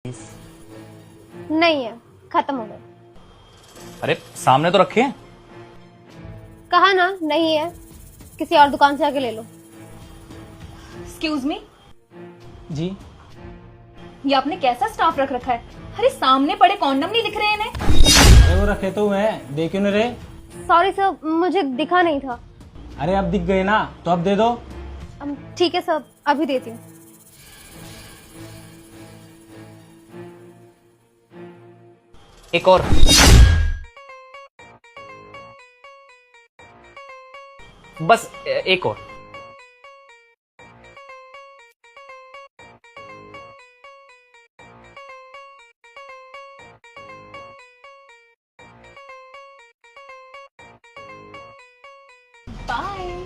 नहीं है, खत्म हो गए। अरे सामने तो रखे हैं। कहा ना नहीं है, किसी और दुकान से आके ले लो। एक्सक्यूज मी, जी ये आपने कैसा स्टाफ रख रखा है? अरे सामने पड़े कॉन्डम नहीं दिख रहे हैं इन्हें? अरे वो रखे तो हुए हैं, दे क्यों नहीं रहे? सॉरी सर, मुझे दिखा नहीं था। अरे अब दिख गए ना, तो अब दे दो। ठीक है सर, अभी देती हूँ। एक और। बस एक और। बाय।